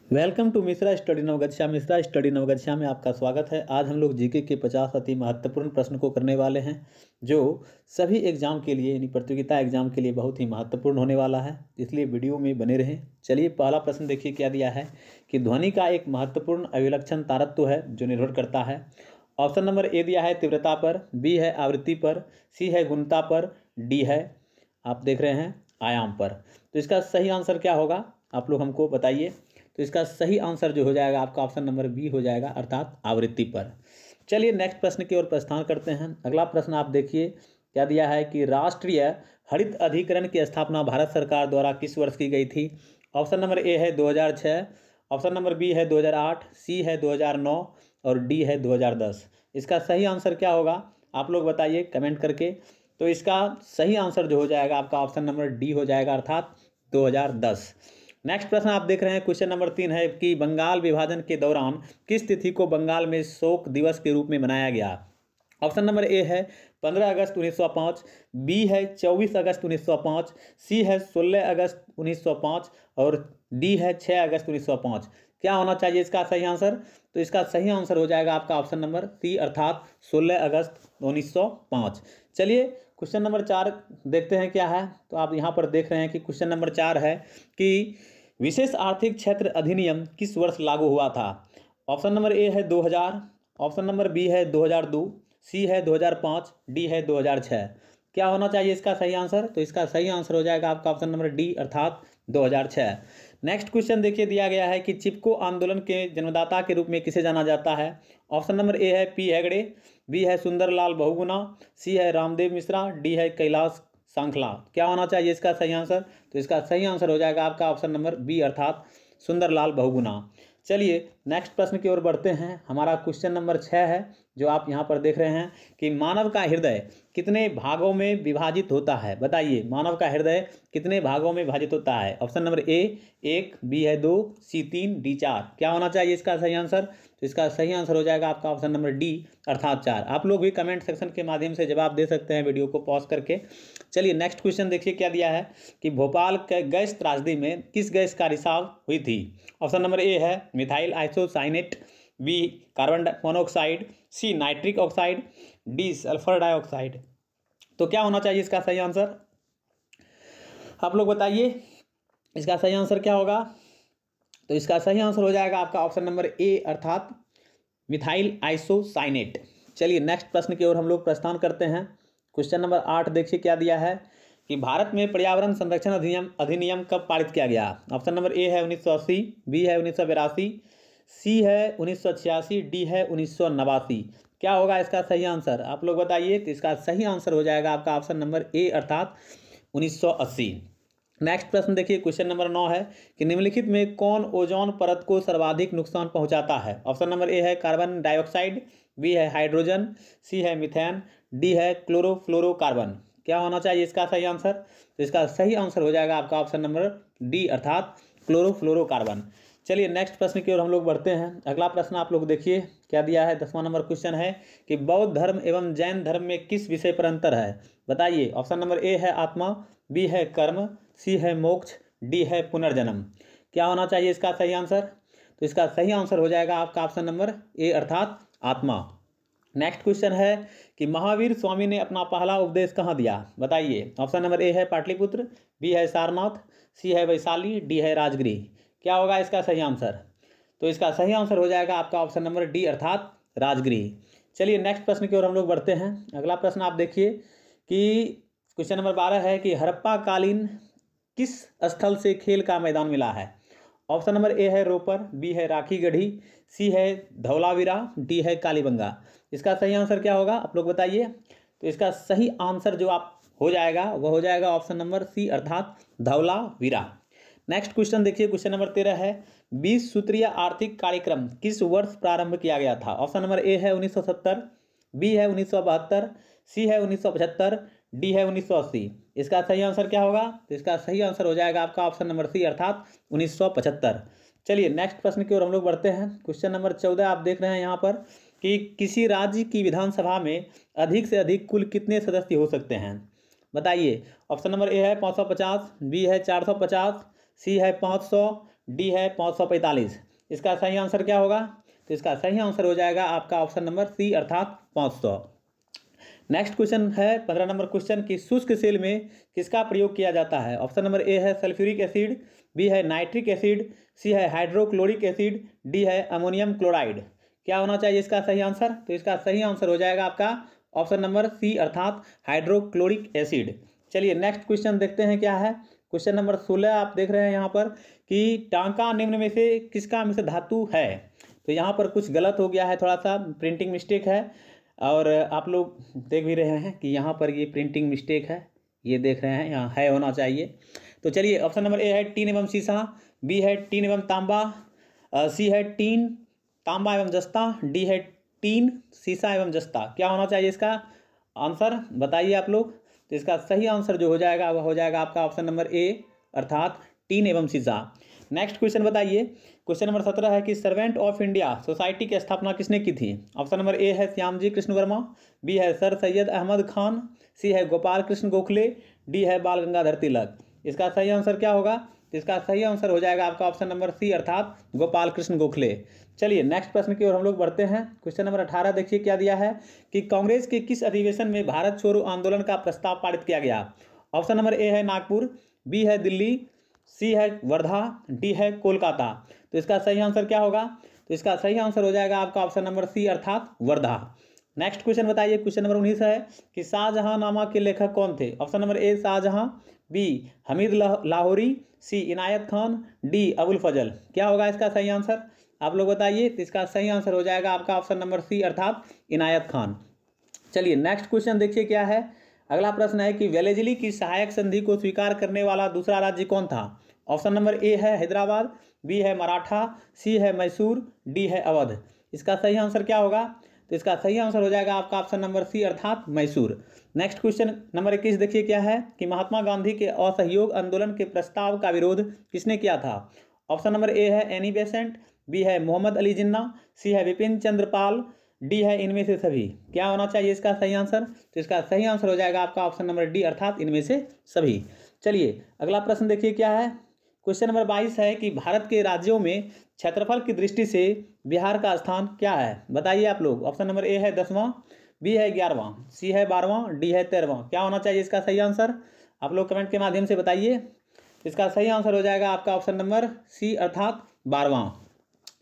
Welcome to Mishra study Navgachhia. Mishra study Navgachhia में आपका स्वागत है। आज हम लोग जीके के 50 अति महत्वपूर्ण प्रश्न को करने वाले हैं, जो सभी एग्जाम के लिए यानी प्रतियोगिता एग्जाम के लिए बहुत ही महत्वपूर्ण होने वाला है, इसलिए वीडियो में बने रहें। चलिए पहला प्रश्न देखिए क्या दिया है कि ध्वनि का एक महत्वपूर्ण अभिलक्षण तारत्व है जो निर्भर करता है। ऑप्शन नंबर ए दिया है तीव्रता पर, बी है आवृत्ति पर, सी है गुणता पर, डी है आप देख रहे हैं आयाम पर। तो इसका सही आंसर क्या होगा आप लोग हमको बताइए। तो इसका सही आंसर जो हो जाएगा आपका ऑप्शन नंबर बी हो जाएगा, अर्थात आवृत्ति पर। चलिए नेक्स्ट प्रश्न की ओर प्रस्थान करते हैं। अगला प्रश्न आप देखिए क्या दिया है कि राष्ट्रीय हरित अधिकरण की स्थापना भारत सरकार द्वारा किस वर्ष की गई थी। ऑप्शन नंबर ए है 2006, ऑप्शन नंबर बी है 2008, सी है 2009 और डी है 2010। इसका सही आंसर क्या होगा आप लोग बताइए कमेंट करके। तो इसका सही आंसर जो हो जाएगा आपका ऑप्शन नंबर डी हो जाएगा, अर्थात 2010। नेक्स्ट प्रश्न आप देख रहे हैं, क्वेश्चन नंबर 3 है कि बंगाल विभाजन के दौरान किस तिथि को बंगाल में शोक दिवस के रूप में मनाया गया। ऑप्शन नंबर ए है 15 अगस्त 1905, बी है 24 अगस्त 1905, सी है 16 अगस्त 1905 और डी है 6 अगस्त 1905। क्या होना चाहिए इसका सही आंसर। तो इसका सही आंसर हो जाएगा आपका ऑप्शन नंबर सी, अर्थात 16 अगस्त 1905। चलिए क्वेश्चन नंबर 4 देखते हैं क्या है। तो आप यहाँ पर देख रहे हैं कि क्वेश्चन नंबर 4 है कि विशेष आर्थिक क्षेत्र अधिनियम किस वर्ष लागू हुआ था। ऑप्शन नंबर ए है 2000, ऑप्शन नंबर बी है 2002, सी है 2005, डी है 2006। क्या होना चाहिए इसका सही आंसर। तो इसका सही आंसर हो जाएगा आपका ऑप्शन नंबर डी, अर्थात 2006। नेक्स्ट क्वेश्चन देखिए दिया गया है कि चिपको आंदोलन के जन्मदाता के रूप में किसे जाना जाता है। ऑप्शन नंबर ए है पी हेगड़े, बी है सुंदरलाल बहुगुणा, सी है रामदेव मिश्रा, डी है कैलाश सांखला। क्या होना चाहिए इसका सही आंसर। तो इसका सही आंसर हो जाएगा आपका ऑप्शन नंबर बी, अर्थात सुंदरलाल बहुगुणा। चलिए नेक्स्ट प्रश्न की ओर बढ़ते हैं। हमारा क्वेश्चन नंबर 6 है जो आप यहाँ पर देख रहे हैं कि मानव का हृदय कितने भागों में विभाजित होता है। बताइए मानव का हृदय कितने भागों में विभाजित होता है। ऑप्शन नंबर ए 1, बी है 2, सी 3, डी 4। क्या होना चाहिए इसका सही आंसर। तो इसका सही आंसर हो जाएगा आपका ऑप्शन नंबर डी, अर्थात 4। आप लोग भी कमेंट सेक्शन के माध्यम से जवाब दे सकते हैं वीडियो को पॉज करके। चलिए नेक्स्ट क्वेश्चन देखिए क्या दिया है कि भोपाल के गैस त्रासदी में किस गैस का रिसाव हुई थी। ऑप्शन नंबर ए है methyl isocyanate, B carbon monoxide, C nitric oxide, D sulphur dioxide. तो क्या होना चाहिए इसका सही आंसर आप लोग बताइए। इसका सही आंसर क्या होगा। तो इसका सही आंसर हो जाएगा आपका ऑप्शन नंबर ए, अर्थात मिथाइल आइसोसाइनेट। चलिए नेक्स्ट प्रश्न की ओर हम लोग प्रस्थान करते हैं। क्वेश्चन नंबर 8 देखिए क्या दिया है कि भारत में पर्यावरण संरक्षण अधिनियम कब पारित किया गया। ऑप्शन नंबर ए है 1980, बी है 1982, सी है 1986, डी है 1989। क्या होगा इसका सही आंसर आप लोग बताइए। तो इसका सही आंसर हो जाएगा आपका ऑप्शन नंबर ए, अर्थात 1980। नेक्स्ट प्रश्न देखिए क्वेश्चन नंबर 9 है कि निम्नलिखित में कौन ओजोन परत को सर्वाधिक नुकसान पहुंचाता है। ऑप्शन नंबर ए है कार्बन डाइऑक्साइड, बी है हाइड्रोजन, सी है मीथेन, डी है क्लोरोफ्लोरोकार्बन। क्या होना चाहिए इसका सही आंसर। तो इसका सही आंसर हो जाएगा आपका ऑप्शन नंबर डी, अर्थात क्लोरोफ्लोरोकार्बन। चलिए नेक्स्ट प्रश्न की ओर हम लोग बढ़ते हैं। अगला प्रश्न आप लोग देखिए क्या दिया है। 10वां नंबर क्वेश्चन है कि बौद्ध धर्म एवं जैन धर्म में किस विषय पर अंतर है। बताइए। ऑप्शन नंबर ए है आत्मा, बी है कर्म, सी है मोक्ष, डी है पुनर्जन्म। क्या होना चाहिए इसका सही आंसर। तो इसका सही आंसर हो जाएगा आपका ऑप्शन नंबर ए, अर्थात आत्मा। नेक्स्ट क्वेश्चन है कि महावीर स्वामी ने अपना पहला उपदेश कहाँ दिया। बताइए। ऑप्शन नंबर ए है पाटलिपुत्र, बी है सारनाथ, सी है वैशाली, डी है राजगृह। क्या होगा इसका सही आंसर। तो इसका सही आंसर हो जाएगा आपका ऑप्शन नंबर डी, अर्थात राजगृह। चलिए नेक्स्ट प्रश्न की ओर हम लोग बढ़ते हैं। अगला प्रश्न आप देखिए कि क्वेश्चन नंबर 12 है कि हड़प्पा कालीन किस स्थल से खेल का मैदान मिला है। ऑप्शन नंबर ए है रोपर, बी है राखी गढ़ी, सी है धौलावीरा, डी है कालीबंगा। इसका सही आंसर क्या होगा आप लोग बताइए। तो इसका सही आंसर जो आप हो जाएगा वह हो जाएगा ऑप्शन नंबर सी, अर्थात धौलावीरा। नेक्स्ट क्वेश्चन देखिए क्वेश्चन नंबर 13 है 20 सूत्रीय आर्थिक कार्यक्रम किस वर्ष प्रारंभ किया गया था। ऑप्शन नंबर ए है 1970, बी है 1972, सी है 1975, डी है 1980। इसका सही आंसर क्या होगा। तो इसका सही आंसर हो जाएगा आपका ऑप्शन नंबर सी, अर्थात 1975। चलिए नेक्स्ट प्रश्न की ओर हम लोग बढ़ते हैं। क्वेश्चन नंबर 14 आप देख रहे हैं यहाँ पर कि किसी राज्य की विधानसभा में अधिक से अधिक कुल कितने सदस्य हो सकते हैं। बताइए। ऑप्शन नंबर ए है 550, बी है 450, सी है 500, डी है 545। इसका सही आंसर क्या होगा? तो इसका सही आंसर हो जाएगा आपका ऑप्शन नंबर सी अर्थात 500। नेक्स्ट क्वेश्चन है 15 नंबर क्वेश्चन कि शुष्क सेल में किसका प्रयोग किया जाता है? ऑप्शन नंबर ए है सल्फ्यूरिक एसिड, बी है नाइट्रिक एसिड, सी है हाइड्रोक्लोरिक एसिड, डी है अमोनियम क्लोराइड। क्या होना चाहिए इसका सही आंसर? तो इसका सही आंसर हो जाएगा आपका ऑप्शन नंबर सी अर्थात हाइड्रोक्लोरिक एसिड। चलिए नेक्स्ट क्वेश्चन देखते हैं क्या है। क्वेश्चन नंबर 16 आप देख रहे हैं यहाँ पर कि टांका निम्न में से किसका मिश्र धातु है? तो यहाँ पर कुछ गलत हो गया है, थोड़ा सा प्रिंटिंग मिस्टेक है और आप लोग देख भी रहे हैं कि यहाँ पर ये प्रिंटिंग मिस्टेक है, ये देख रहे हैं यहाँ है होना चाहिए। तो चलिए ऑप्शन नंबर ए है टीन एवं सीसा, बी है टीन एवं तांबा, सी है टीन तांबा एवं जस्ता, डी है टीन सीसा एवं जस्ता। क्या होना चाहिए इसका आंसर बताइए आप लोग। तो इसका सही आंसर जो हो जाएगा वह हो जाएगा आपका ऑप्शन नंबर ए अर्थात टीन एवं सीसा। नेक्स्ट क्वेश्चन बताइए। क्वेश्चन नंबर 17 है कि सर्वेंट ऑफ इंडिया सोसाइटी की स्थापना किसने की थी? ऑप्शन नंबर ए है श्यामजी कृष्ण वर्मा, बी है सर सैयद अहमद खान, सी है गोपाल कृष्ण गोखले, डी है बाल गंगाधर तिलक। इसका सही आंसर क्या होगा? तो इसका सही आंसर हो जाएगा आपका ऑप्शन नंबर सी अर्थात गोपाल कृष्ण गोखले। चलिए नेक्स्ट प्रश्न की ओर हम लोग बढ़ते हैं। क्वेश्चन नंबर 18 देखिए क्या दिया है कि कांग्रेस के किस अधिवेशन में भारत छोड़ो आंदोलन का प्रस्ताव पारित किया गया? ऑप्शन नंबर ए है नागपुर, बी है दिल्ली, सी है वर्धा, डी है कोलकाता। तो इसका सही आंसर क्या होगा? तो इसका सही आंसर हो जाएगा आपका ऑप्शन नंबर सी अर्थात वर्धा। नेक्स्ट क्वेश्चन बताइए। क्वेश्चन नंबर 19 है कि शाहजहांनामा के लेखक कौन थे? Option number A Shahjahan, B Hamid Lahori, C Inayat Khan, D Abul Fazl. क्या होगा इसका सही आंसर आप लोग बताइए। तो इसका सही आंसर हो जाएगा आपका ऑप्शन नंबर सी अर्थात इनायत खान। चलिए नेक्स्ट क्वेश्चन देखिए क्या है। अगला प्रश्न है कि वेलेजली की सहायक संधि को स्वीकार करने वाला दूसरा राज्य कौन था? ऑप्शन नंबर ए है हैदराबाद, बी है मराठा, सी है मैसूर, डी है अवध। इसका सही आंसर क्या होगा? तो इसका सही आंसर हो जाएगा आपका ऑप्शन नंबर सी अर्थात मैसूर। नेक्स्ट क्वेश्चन नंबर 21 देखिए क्या है कि महात्मा गांधी के असहयोग आंदोलन के प्रस्ताव का विरोध किसने किया था? ऑप्शन नंबर ए है एनी बेसेंट, बी है मोहम्मद अली जिन्ना, सी है विपिन चंद्र पाल, डी है इनमें से सभी। क्या होना चाहिए इसका सही आंसर? तो इसका सही आंसर हो जाएगा आपका ऑप्शन नंबर डी अर्थात इनमें से सभी। चलिए अगला प्रश्न देखिए क्या है। क्वेश्चन नंबर 22 है कि भारत के राज्यों में क्षेत्रफल की दृष्टि से बिहार का स्थान क्या है? बताइए आप लोग। ऑप्शन नंबर ए है 10वां, बी है 11वां, सी है 12वां, डी है 13वां। क्या होना चाहिए इसका सही आंसर आप लोग कमेंट के माध्यम से बताइए। इसका सही आंसर हो जाएगा आपका ऑप्शन नंबर सी अर्थात 12वां।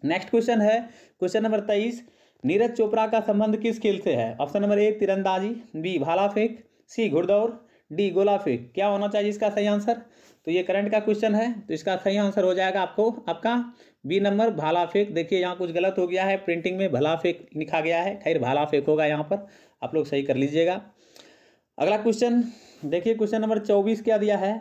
नेक्स्ट क्वेश्चन है क्वेश्चन नंबर 23, नीरज चोपड़ा का संबंध किस खेल से है? ऑप्शन नंबर ए तीरंदाजी, बी भाला फेंक, सी घुड़दौड़, डी गोला फेंक। क्या होना चाहिए इसका सही आंसर? तो ये करंट का क्वेश्चन है, तो इसका सही आंसर हो जाएगा आपका बी नंबर भाला फेंक। देखिए यहाँ कुछ गलत हो गया है, प्रिंटिंग में भला फेंक लिखा गया है, खैर भाला फेंक होगा यहाँ पर, आप लोग सही कर लीजिएगा। अगला क्वेश्चन देखिए। क्वेश्चन नंबर 24 क्या दिया है?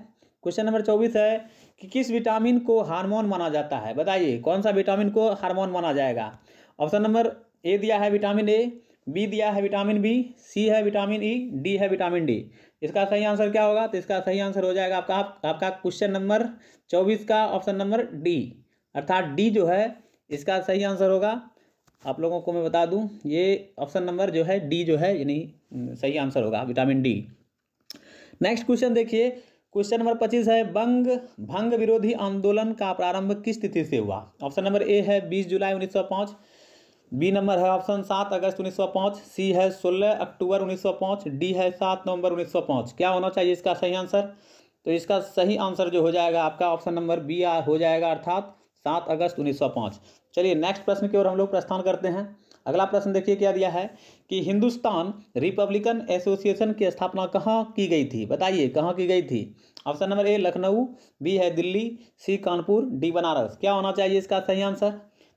क्वेश्चन नंबर 24 है कि किस विटामिन को हार्मोन माना जाता है? बताइए कौन सा विटामिन को हार्मोन माना जाएगा? ऑप्शन नंबर ए दिया है विटामिन ए, बी दिया है विटामिन बी, सी है विटामिन ई, डी है विटामिन डी। इसका सही आंसर क्या होगा? तो इसका सही आंसर हो जाएगा आपका क्वेश्चन नंबर 24 का ऑप्शन नंबर डी अर्थात डी जो है इसका सही आंसर होगा। आप लोगों को मैं बता दूं ये ऑप्शन नंबर जो है डी जो है यानी सही आंसर होगा विटामिन डी। नेक्स्ट क्वेश्चन देखिए। क्वेश्चन नंबर 25 है भंग विरोधी आंदोलन का प्रारंभ किस तिथि से हुआ? ऑप्शन नंबर ए है 20 जुलाई 1905, बी नंबर है ऑप्शन 7 अगस्त 1905, सी है 16 अक्टूबर 1905, डी है 7 नवंबर 1905। क्या होना चाहिए इसका सही आंसर? तो इसका सही आंसर जो हो जाएगा आपका ऑप्शन नंबर बी हो जाएगा अर्थात 7 अगस्त 1905। चलिए नेक्स्ट प्रश्न की ओर हम लोग प्रस्थान करते हैं। अगला प्रश्न देखिए क्या दिया है कि हिंदुस्तान रिपब्लिकन एसोसिएशन की स्थापना कहाँ की गई थी? बताइए कहाँ की गई थी? Option number A Lucknow, B है दिल्ली, सी कानपुर, डी बनारस। क्या होना चाहिए इसका सही आंसर?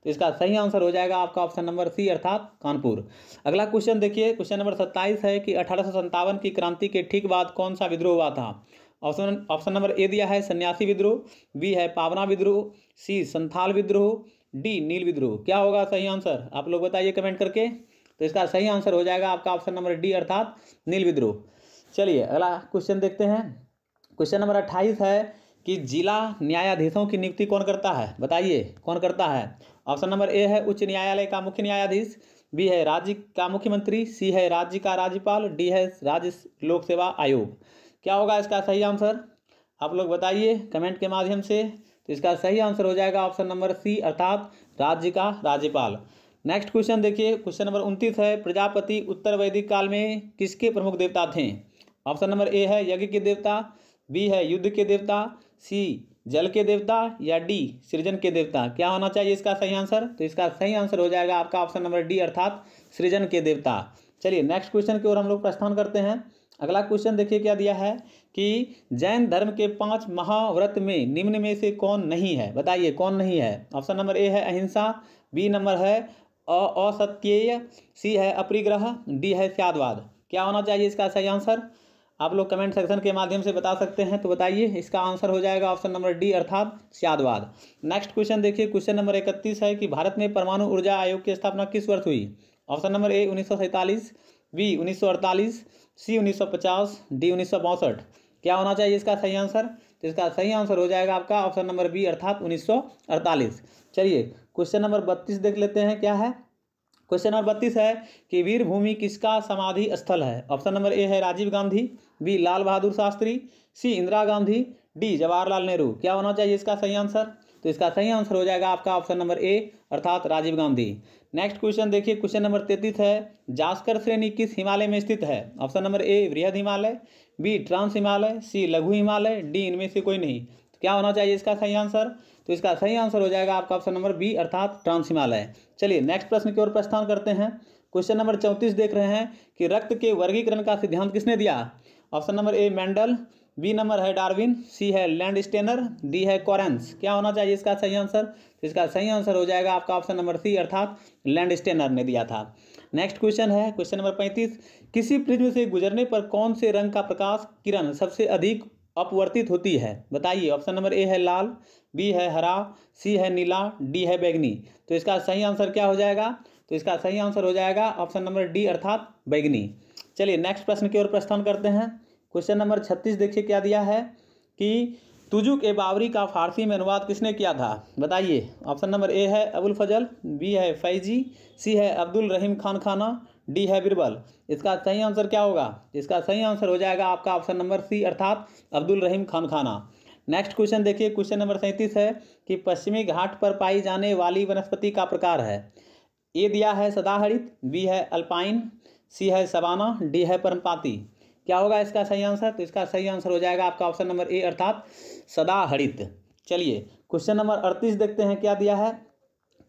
तो इसका सही आंसर हो जाएगा आपका ऑप्शन नंबर सी अर्थात कानपुर। अगला क्वेश्चन देखिए। क्वेश्चन नंबर 27 है कि 1857 की क्रांति के ठीक बाद कौन सा विद्रोह हुआ था? ऑप्शन नंबर ए दिया है सन्यासी विद्रोह, बी है पावना विद्रोह, सी संथाल विद्रोह, डी नील विद्रोह। क्या होगा सही आंसर आप लोग बताइए कमेंट करके। तो इसका सही आंसर हो जाएगा आपका ऑप्शन नंबर डी अर्थात नील विद्रोह। चलिए अगला क्वेश्चन देखते हैं। क्वेश्चन नंबर 28 है कि जिला न्यायाधीशों की नियुक्ति कौन करता है? बताइए कौन करता है? ऑप्शन नंबर ए है उच्च न्यायालय का मुख्य न्यायाधीश, बी है राज्य का मुख्यमंत्री, सी है राज्य का राज्यपाल, डी है राज्य लोक सेवा आयोग। क्या होगा इसका सही आंसर आप लोग बताइए कमेंट के माध्यम से। तो इसका सही आंसर हो जाएगा ऑप्शन नंबर सी अर्थात राज्य का राज्यपाल। नेक्स्ट क्वेश्चन देखिए, क्वेश्चन नंबर 29 है, प्रजापति उत्तर वैदिक काल में किसके प्रमुख देवता थे? ऑप्शन नंबर ए है यज्ञ के देवता, बी है युद्ध के देवता, सी जल के देवता या डी सृजन के देवता। क्या होना चाहिए इसका सही आंसर? तो इसका सही आंसर हो जाएगा आपका ऑप्शन नंबर डी अर्थात सृजन के देवता। चलिए नेक्स्ट क्वेश्चन की ओर हम लोग प्रस्थान करते हैं। अगला क्वेश्चन देखिए क्या दिया है कि जैन धर्म के 5 महाव्रत में निम्न में से कौन नहीं है? बताइए कौन नहीं है। ऑप्शन नंबर ए है अहिंसा, बी नंबर है असत्येय, सी है अपरिग्रह, डी है त्यागवाद। क्या होना चाहिए इसका सही आंसर? आप लोग कमेंट सेक्शन के माध्यम से बता सकते हैं, तो बताइए। इसका आंसर हो जाएगा ऑप्शन नंबर डी अर्थात त्यागवाद। नेक्स्ट क्वेश्चन देखिए, क्वेश्चन नंबर 31 है कि भारत में परमाणु ऊर्जा आयोग की स्थापना किस वर्ष हुई? Option number A 1947, B 1948, C 1950, D 1962। क्या होना चाहिए इसका सही आंसर? तो इसका सही आंसर हो जाएगा आपका ऑप्शन नंबर बी अर्थात 1948। चलिए क्वेश्चन नंबर 32 देख लेते हैं क्या है। क्वेश्चन नंबर 32 है कि वीरभूमि किसका समाधि स्थल है? ऑप्शन नंबर ए है राजीव गांधी, बी लाल बहादुर शास्त्री, सी इंदिरा गांधी, डी जवाहरलाल नेहरू। क्या होना चाहिए इसका सही आंसर? तो इसका सही आंसर हो जाएगा आपका ऑप्शन नंबर ए अर्थात राजीव गांधी। नेक्स्ट क्वेश्चन देखिए, क्वेश्चन नंबर 33 है, जास्कर श्रेणी किस हिमालय में स्थित है? ऑप्शन नंबर ए बृहद हिमालय, बी ट्रांस हिमालय, सी लघु हिमालय, डी इनमें से कोई नहीं। तो क्या होना चाहिए इसका सही आंसर? तो इसका सही आंसर हो जाएगा आपका ऑप्शन नंबर बी अर्थात ट्रांस हिमालय। चलिए नेक्स्ट प्रश्न की ओर प्रस्थान करते हैं। क्वेश्चन नंबर 34 देख रहे हैं कि रक्त के वर्गीकरण का सिद्धांत किसने दिया? Option number A Mendel, B number है डार्विन, सी है लैंडस्टेनर, डी है कॉरेंस। क्या होना चाहिए इसका सही आंसर? तो इसका सही आंसर हो जाएगा आपका ऑप्शन नंबर सी अर्थात लैंडस्टेनर ने दिया था। नेक्स्ट क्वेश्चन है क्वेश्चन नंबर 35, किसी प्रिज्म से गुजरने पर कौन से रंग का प्रकाश किरण सबसे अधिक अपवर्तित होती है? बताइए। ऑप्शन नंबर ए है लाल, बी है हरा, सी है नीला, डी है बैगनी। तो इसका सही आंसर क्या हो जाएगा? तो इसका सही आंसर हो जाएगा ऑप्शन नंबर डी अर्थात बैगनी। चलिए नेक्स्ट प्रश्न की ओर प्रस्थान करते हैं। क्वेश्चन नंबर 36 देखिए क्या दिया है कि तुजुक ए बाबरी का फारसी में अनुवाद किसने किया था? बताइए। ऑप्शन नंबर ए है अबुल फजल, बी है फैजी, सी है अब्दुल रहीम खान खाना, डी है बिरबल। इसका सही आंसर क्या होगा? इसका सही आंसर हो जाएगा आपका ऑप्शन नंबर सी अर्थात अब्दुल रहीम खान खाना। नेक्स्ट क्वेश्चन देखिए, क्वेश्चन नंबर 37 है कि पश्चिमी घाट पर पाई जाने वाली वनस्पति का प्रकार है। ए दिया है सदाहरित, बी है अल्पाइन, सी है सवाना, डी है पर्णपाती। क्या होगा इसका सही आंसर? तो इसका सही आंसर हो जाएगा आपका ऑप्शन नंबर ए अर्थात सदाहरित। चलिए क्वेश्चन नंबर 38 देखते हैं क्या दिया है।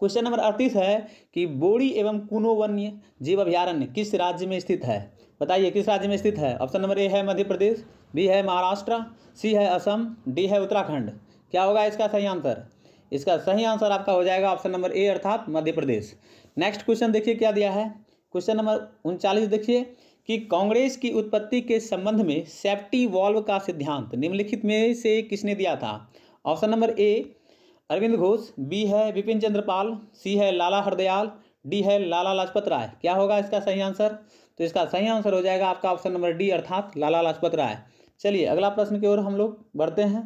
क्वेश्चन नंबर 38 है कि बोड़ी एवं कुनो वन्य जीव अभयारण्य किस राज्य में स्थित है? बताइए किस राज्य में स्थित है। ऑप्शन नंबर ए है मध्य प्रदेश, बी है महाराष्ट्र, सी है असम, डी है उत्तराखंड। क्या होगा इसका सही आंसर? इसका सही आंसर आपका हो जाएगा ऑप्शन नंबर ए अर्थात मध्य प्रदेश। नेक्स्ट क्वेश्चन देखिए क्या दिया है। क्वेश्चन नंबर 39 देखिए कि कांग्रेस की उत्पत्ति के संबंध में सेफ्टी वॉल्व का सिद्धांत निम्नलिखित में से किसने दिया था? Option number A Arvind Ghosh, B है बिपिन चंद्र पाल, सी है लाला हरदयाल, डी है लाला लाजपत राय। क्या होगा इसका सही आंसर? तो इसका सही आंसर हो जाएगा आपका ऑप्शन नंबर डी अर्थात लाला लाजपत राय। चलिए अगला प्रश्न की ओर हम लोग बढ़ते हैं।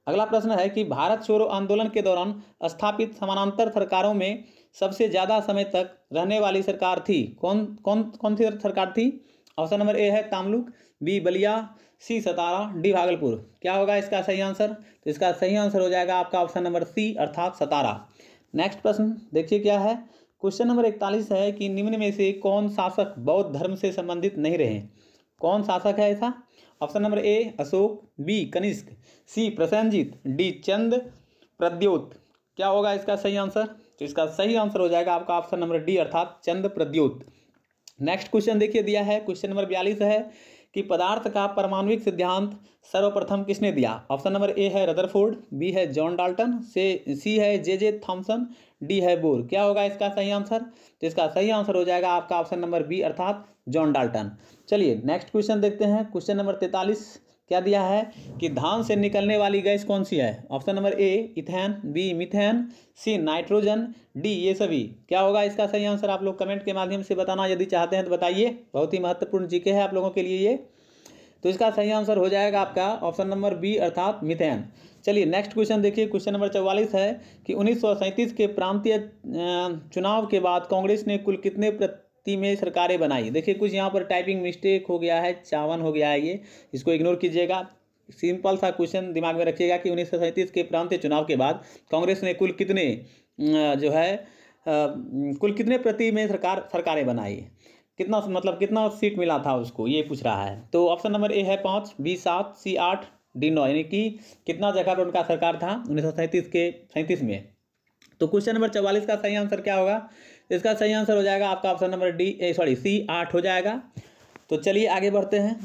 अगला प्रश्न है कि भारत छोड़ो आंदोलन के दौरान स्थापित समानांतर सरकारों में सबसे ज़्यादा समय तक रहने वाली सरकार थी कौन सी सरकार थी? ऑप्शन नंबर ए है तामलुक, बी बलिया, सी सतारा, डी भागलपुर। क्या होगा इसका सही आंसर? तो इसका सही आंसर हो जाएगा आपका ऑप्शन नंबर सी अर्थात सतारा। नेक्स्ट प्रश्न देखिए क्या है। क्वेश्चन नंबर 41 है कि निम्न में से कौन शासक बौद्ध धर्म से संबंधित नहीं रहे? कौन शासक है ऐसा? Option number A Ashok, B Kanishka, C Prasenjit, D Chand Pradyot. क्या होगा इसका सही आंसर? तो इसका सही आंसर हो जाएगा आपका ऑप्शन नंबर डी अर्थात चंद प्रद्योत। नेक्स्ट क्वेश्चन देखिए दिया है। क्वेश्चन नंबर 42 है कि पदार्थ का परमाणुविक सिद्धांत सर्वप्रथम किसने दिया? ऑप्शन नंबर ए है रदरफोर्ड, बी है जॉन डाल्टन, सी है जे थॉमसन, डी है बोर। क्या होगा इसका सही आंसर? तो इसका सही आंसर हो जाएगा आपका ऑप्शन नंबर बी अर्थात जॉन डाल्टन। चलिए नेक्स्ट क्वेश्चन देखते हैं। क्वेश्चन नंबर 43 क्या दिया है कि धान से निकलने वाली गैस कौन सी है? Option number A ethane, B methane, C nitrogen, D ये सभी। क्या होगा इसका सही आंसर? आप लोग कमेंट के माध्यम से बताना यदि चाहते हैं तो बताइए। बहुत ही महत्वपूर्ण जीके है आप लोगों के लिए ये। तो इसका सही आंसर हो जाएगा आपका ऑप्शन नंबर बी अर्थात मीथेन। चलिए नेक्स्ट क्वेश्चन देखिए। क्वेश्चन नंबर 44 है कि 1937 के प्रांतीय चुनाव के बाद कांग्रेस ने कुल कितने प्रति में सरकारें बनाई? देखिए कुछ यहाँ पर टाइपिंग मिस्टेक हो गया है, 54 हो गया है, ये इसको इग्नोर कीजिएगा। सिंपल सा क्वेश्चन दिमाग में रखिएगा कि 1937 के प्रांतीय चुनाव के बाद कांग्रेस ने कुल कितने कुल कितने प्रति में सरकारें बनाई, कितना मतलब कितना सीट मिला था उसको, ये पूछ रहा है। तो ऑप्शन नंबर ए है 5, बी 7, सी 8, डी 9, यानी कि कितना जगह पर उनका सरकार था 1937 में। तो क्वेश्चन नंबर 44 का सही आंसर क्या होगा? इसका सही आंसर हो जाएगा आपका ऑप्शन नंबर सी 8 हो जाएगा। तो चलिए आगे बढ़ते हैं।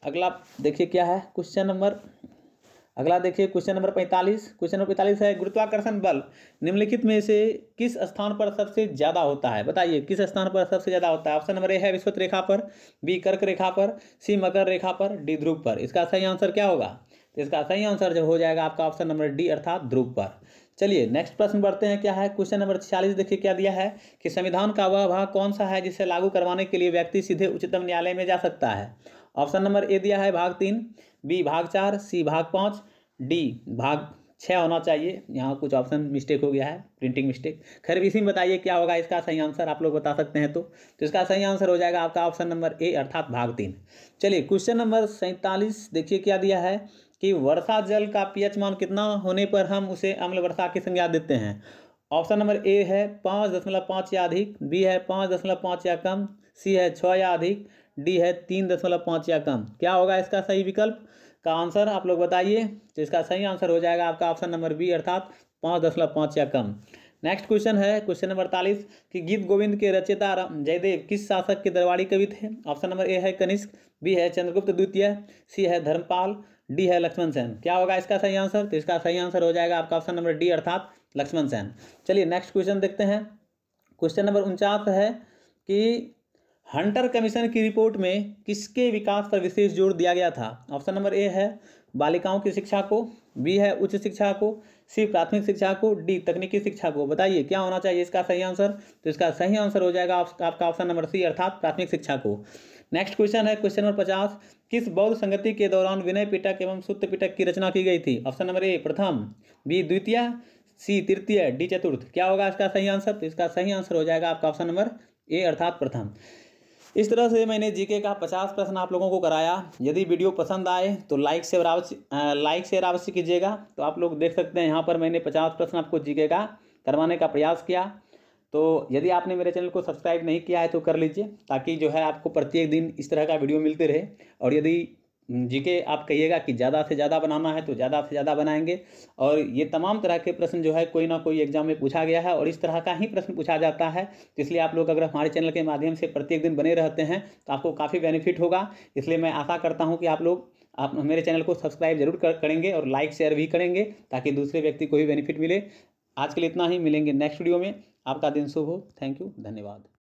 अगला देखिए क्या है क्वेश्चन नंबर, अगला देखिए क्वेश्चन नंबर 45। क्वेश्चन नंबर 45 है गुरुत्वाकर्षण बल निम्नलिखित में से किस स्थान पर सबसे ज़्यादा होता है? बताइए किस स्थान पर सबसे ज़्यादा होता है। ऑप्शन नंबर ए है विषुवत रेखा पर, बी कर्क रेखा पर, सी मकर रेखा पर, डी ध्रुव पर। इसका सही आंसर क्या होगा? तो इसका सही आंसर जो हो जाएगा आपका ऑप्शन नंबर डी अर्थात ध्रुव पर। चलिए नेक्स्ट प्रश्न बढ़ते हैं। क्या है क्वेश्चन नंबर 46? देखिए क्या दिया है कि संविधान का वह भाग कौन सा है जिसे लागू करवाने के लिए व्यक्ति सीधे उच्चतम न्यायालय में जा सकता है? ऑप्शन नंबर ए दिया है भाग 3, बी भाग 4, सी भाग 5, डी भाग 6 होना चाहिए। यहाँ कुछ ऑप्शन मिस्टेक हो गया है, प्रिंटिंग मिस्टेक। खैर इसी में बताइए क्या होगा इसका सही आंसर, आप लोग बता सकते हैं तो इसका सही आंसर हो जाएगा आपका ऑप्शन नंबर ए अर्थात भाग 3। चलिए क्वेश्चन नंबर 47 देखिए क्या दिया है कि वर्षा जल का पीएच मान कितना होने पर हम उसे अम्ल वर्षा की संज्ञा देते हैं? ऑप्शन नंबर ए है 5.5 या अधिक, बी है 5.5 या कम, सी है 6 या अधिक, डी है 3.5 या कम। क्या होगा इसका सही विकल्प का आंसर, आप लोग बताइए। तो इसका सही आंसर हो जाएगा आपका ऑप्शन नंबर बी अर्थात 5.5 या कम। नेक्स्ट क्वेश्चन है क्वेश्चन नंबर 48 कि गीत गोविंद के रचयिता जयदेव किस शासक के दरबारी कवि थे? ऑप्शन नंबर ए है कनिष्क, बी है चंद्रगुप्त द्वितीय, सी है धर्मपाल, डी है लक्ष्मण सेन। क्या होगा इसका सही आंसर? तो इसका सही आंसर हो जाएगा आपका ऑप्शन नंबर डी अर्थात लक्ष्मण सेन। चलिए नेक्स्ट क्वेश्चन देखते हैं। क्वेश्चन नंबर 49 है कि हंटर कमीशन की रिपोर्ट में किसके विकास पर विशेष जोर दिया गया था? ऑप्शन नंबर ए है बालिकाओं की शिक्षा को, बी है उच्च शिक्षा को, सी प्राथमिक शिक्षा को, डी तकनीकी शिक्षा को। बताइए क्या होना चाहिए इसका सही आंसर? तो इसका सही आंसर हो जाएगा आपका ऑप्शन नंबर सी अर्थात प्राथमिक शिक्षा को। नेक्स्ट क्वेश्चन है क्वेश्चन नंबर 50 किस बौद्ध संगति के दौरान विनय पिटक एवं सुत्त पिटक की रचना की गई थी? ऑप्शन नंबर ए प्रथम, बी द्वितीय, सी तृतीय, डी चतुर्थ। क्या होगा इसका सही आंसर? तो इसका सही आंसर हो जाएगा आपका ऑप्शन नंबर ए अर्थात प्रथम। इस तरह से मैंने जीके का 50 प्रश्न आप लोगों को कराया। यदि वीडियो पसंद आए तो लाइक शेयर अवश्य कीजिएगा। तो आप लोग देख सकते हैं यहाँ पर मैंने 50 प्रश्न आपको जीके का करवाने का प्रयास किया। तो यदि आपने मेरे चैनल को सब्सक्राइब नहीं किया है तो कर लीजिए, ताकि जो है आपको प्रत्येक दिन इस तरह का वीडियो मिलते रहे। और यदि जीके आप कहिएगा कि ज़्यादा से ज़्यादा बनाना है तो ज़्यादा से ज़्यादा बनाएंगे। और ये तमाम तरह के प्रश्न जो है कोई ना कोई एग्जाम में पूछा गया है और इस तरह का ही प्रश्न पूछा जाता है। तो इसलिए आप लोग अगर हमारे चैनल के माध्यम से प्रत्येक दिन बने रहते हैं तो आपको काफ़ी बेनिफिट होगा। इसलिए मैं आशा करता हूँ कि आप मेरे चैनल को सब्सक्राइब जरूर करेंगे और लाइक शेयर भी करेंगे, ताकि दूसरे व्यक्ति को भी बेनिफिट मिले। आज के लिए इतना ही, मिलेंगे नेक्स्ट वीडियो में। आपका दिन शुभ हो। थैंक यू, धन्यवाद।